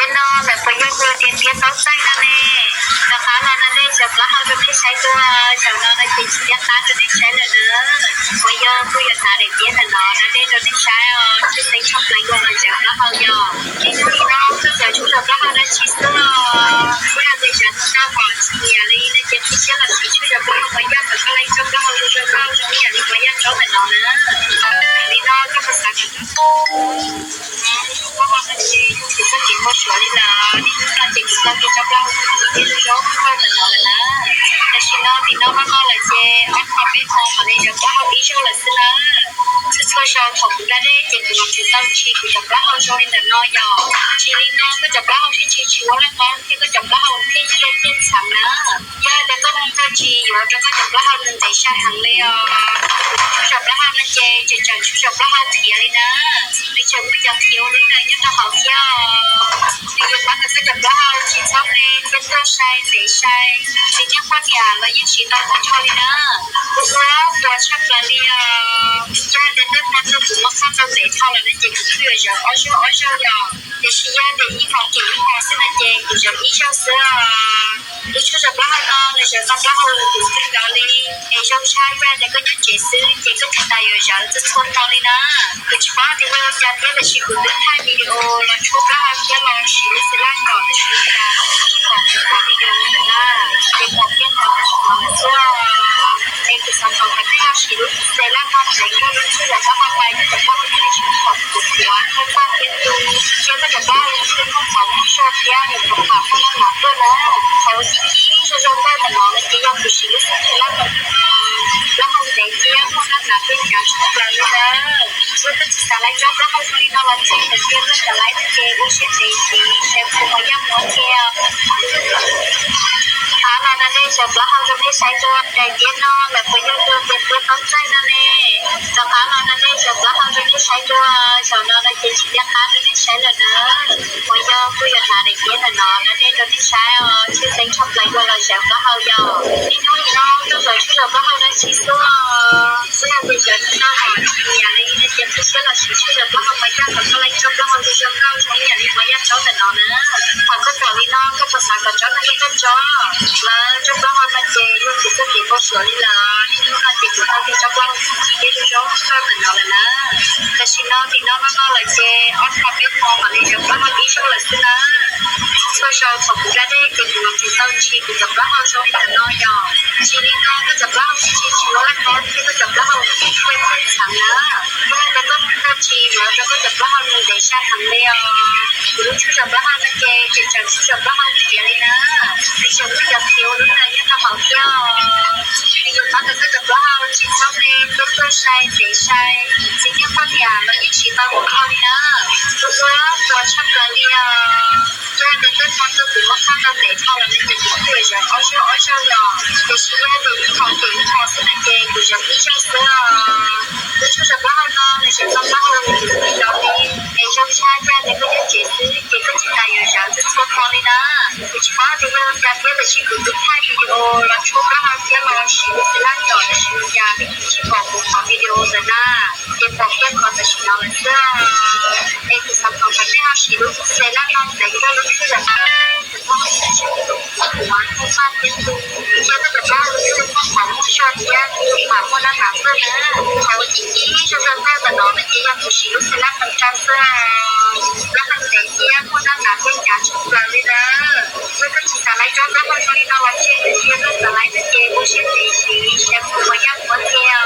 tiên nó là phải yêu vừa tiền tiền tóc xanh ra nè nó khá là nó đây chụp lá hơi bên trái tua chồng nó đây chỉ tiền tá cho đến trái là nữa bây giờ tôi giờ thả để tiền là nó đây cho đến trái chứ tính không lấy luôn là chụp lá hơi giờ thì nó cứ giờ chúng chụp lá hơi nó chỉ sữa bây giờ thì giờ nó còn nhà đi nó chỉ chỉ là chỉ chụp lá hơi bây giờ phải lấy chụp lá hơi cho cao cho nhà đi bây giờ cho mình nó nữa đi nó cái phần sản thì có chuyện một số đi là ta chỉ cũng là cái trong lâu thì nó giống không phải nói làแต่ชิโนที่น้องมาเลยเจออกความไม่พอมาเลยจะก็เอาอีโชว์เลยสินะคือช่วยชาวของคุณได้เจ็บอยู่ที่ต้องชีกูจะก็เอาโชว์ในแต่น้อยหยอกชีลิน้องก็จะก็เอาที่ชีชัวแล้วน้องที่ก็จะก็เอาที่เล่นเล่นสั่งนะย่าแต่ก็มองก็ชีอยู่จะก็จะก็เอาหนึ่งใจชาหังเลยอ่ะช่วยจะก็เอานั่นเจจะจะช่วยจะก็เอาเทียเลยนะไม่เชื่อไม่จะเที่ยวหรือไงจะต้องเอาเที่ยวที่อยู่บ้านก็จะก็เอาชีชอบเลยเป็นตัวใช้เสียใช้สิ่งที่คนอยากแล้วยังชีต้องคนชอบเลยนะแล้วตัวชักละเลียย่าเดินเดินมาตัวผมว่าข้าต้องเสียเท่าแล้วนั่นเจคือเพื่อจะอ้อช่วยอย่างแต่ชีย่าเดินยิ่งของเก่งยิ่งของเส้นนั่นเจกูจะยิ่งชอบเสื้อดูช่วยจะบ้าเนาะเลยจะต้องบ้าเลยกูจะเกาหลีไอ้ชอบชายแว่นแต่ก็ยังเจซื้อเจก็ทำได้อยู่จะจะทนเกาหลีนะคือชีบ้าที่เราจะเที่ยวแต่ชีกูเดินทางวิดีโอแล้วช่วยบ้าเที่ยวลองชีวิตสิล่างก่อนแต่ชีวิตการของวิดีโอนะเด็กบอกเที่ยวของของเสื้อไอ้คือสังคมมันไม่เอาชีวิตเซรั่มทำเด็กก็รู้ชื่อแล้วก็มาไปแต่ก็ไม่ได้ชีวิตของตัวหัวให้ป้าเป็นดูเชื่อก็จะบ้าเลยคือของเขาชอบยาเนี่ยของเขาเขาหนักด้วยนะเขาจริงๆจะจงได้แต่น้องเนี่ยยังคือชีวิตเซรั่มแล้วเขาเด็กเที่ยวเขาหนักเป็นการชอบเราเลยนะช่วยก็จะสลายจบแล้วเขาช่วยเราจริงแต่เที่ยวก็สลายแต่เกย์อุชิเตจีเชฟเขายังมองเที่ยวถ้าเราได้จบแล้วเขาจะไม่ใช้ตัวใจเย็นนอนแบบไปยุ่งตัวเป็นตัวต้องใจนั่นเองแต่ถ้าเราได้จบแล้วเขาจะไม่ใช้ตัวชาวนาได้จริงๆนะคะจะไม่ใช้เลยนะไปยุ่งคุยกับนายเด็กเย็นแต่นอนได้จะไม่ใช้ชื่อเซ็งชอบไรก็เราเสียก็เขาอยู่ที่นู่นน้องจะสวยชื่อเราก็เขาได้ชี้ตัวเพื่อที่จะน่าหอมอย่างนี้เนี่ยเจ็บที่เชื่อเราชี้ชื่อเราก็เขาไม่ยากแต่ก็ไรจบแล้วเขาจะเชื่อเขาใช้อย่างนี้ไม่ยากเจ้าแต่นอนนะเขาก็บอกนี่น้องก็ภาษากับเจ้านั่นก็จ้อแล้วจบแล้วเขามาเจอยุ่งที่สุดที่เขาสวยเลยที่นู่นเขาเจ็บอยู่เขาที่จบแล้วที่เด็กจ้อก็แต่นอนเลยนะแต่ชิโน่ที่น้องมาเลยเจอออกความเป็นพอมาเลยจบแล้วเขาดีช่วยเลยสินะช่วยชาวของได้เจ็บอยู่ที่ต้องชีกูจบแล้วเขาช่วยแต่น้อยหยอกชีนี่น้องก็จบแล้วชีชัวแล้วเขาที่ก็จบแล้วเขาที่ช่วยเป็นสั่งนะเมื่อแต่ก็ไม่ชีแล้วก็จบแล้วเขาหนึ่งใจชาทั้งเดียวรู้ชื่อจบแล้วเขาเจจะจบแล้วเขาเขียนเลยนะไม่เชื่อไม่จะเที่ยวหรือไงเนี่ยเขาเที่ยวที่อยู่บ้านก็จบแล้วเขาชีชอบเองเป็นตัวใช้เสียใช้สิ่งที่คนอยากแล้วยังชีต้องของเขานะตัวชักละเลียย่าเดินเดินมาตัวผมว่าข้าต้องเสียเท่าแล้วนั่นจะคือเพื่อจะอ้อช่วยอย่างแต่ชีย่าเดินยิ่งของเก่งยิ่งของเส้นนั่นเจกูจะยิ่งชอบเสื้อรู้ชื่อจบแล้วเขาเนาะเลยจะต้องบ้าเลยที่เกาหลีไอ้ชอบชายแว่นแต่ก็ยังเจซื้อเจก็จะได้อยู่จะจะทนเกาหลีนะคือชีบ้าที่เราจะเที่ยวแต่ชีกูดูถ่ายวิดีโอแล้วช่วยบ้าเที่ยวลองชีวิตสิล่างก่อนแต่ชีวิตยาชีของผมของวิดีโอจะน่าเก็บบอกเก็บก่อนแต่ชีนอนเสื้อไอ้คือสังคมมันไม่เอาชีวิตเซรั่มนอนแต่ก็รู้สึกแบบหัวที่ชอบเป็นตัวเชื่อจะบ้ารู้สึกของชอบแย่ที่มาคนละหาเพื่อนนะเขาจริงๆจะเริ่มแต่น้องไม่ที่ยังชีวิตเซรั่มมันจังเสื้อแล้วมันแต่เที่ยคนละหาเพื่อนการชุบเราเลยนะเมื่อก็จิตอะไรจบแล้วมันก็เลยนอนเชื่อเชื่อเรื่องอะไรจะเจอผู้เชี่ยวชาญเชฟผู้มายังคนเที่ยว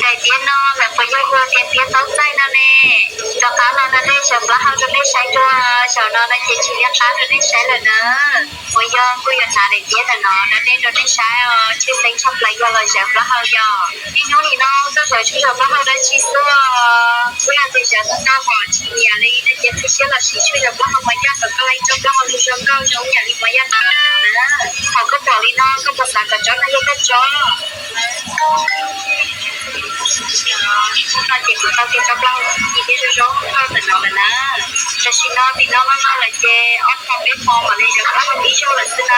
แต่เที่ยนอนแบบไปยุ่งเที่ยเที่ยต้องใจนั่นเองแต่ถ้าเราได้จบแล้วเขาจะไม่ใช้ตัวชาวนาได้จริงๆนะคะจะได้ใช้เลยนะไปยุ่งคุยกับนายเด็กเที่ยแต่นอนได้จะได้ใช้ชื่อเซ็งชอบไรก็เราจบแล้วเขาอยู่ที่นู่นน้องจะสวยชื่อจบแล้วเขาได้ชี้ตัวเพื่อที่จะต้องหอชีอะไรได้เจ็บที่เชื่อเราชี้ชื่อจบแล้วเขาไม่ยากแต่ก็ไรจบแล้วเขาจะเก้าช่องอย่างนี้ไม่ยากนะเขาก็บอกลีน้องก็ภาษากับจ้อนั่นก็จ้อ他结果到这找不到，一边是说他等到了呢，这是那比那妈妈来接，我旁边放嘛那就他们比较了是呢，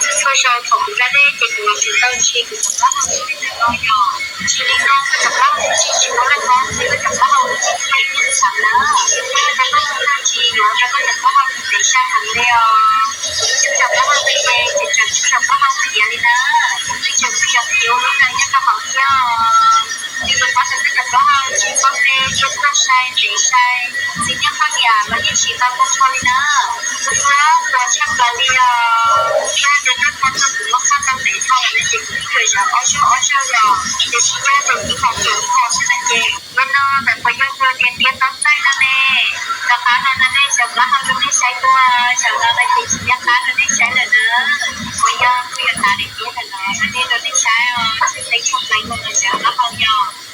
这车上从不在的结果就到去个什么好的那个呀，去那个什么好的去去我来看那个什么好的去开电厂呢， sai xin nhắc con nhà và nhất trí cao công thôi nè chúng nó và chắc là đi hai đến năm năm năm cũng mắc khăn năm để sau là nên tìm người rồi ở chỗ rồi để chỉ ra được những phòng trưởng họ sẽ là gì nên nó phải có yêu thương tiền tiền tắm tay nè và khá là nè giờ là hai đứa sai qua giờ là phải chỉ nhắc khá là nên sai là nữa bây giờ ta để biết là nó nên nó nên sai thấy không lấy một người giờ nó không nhau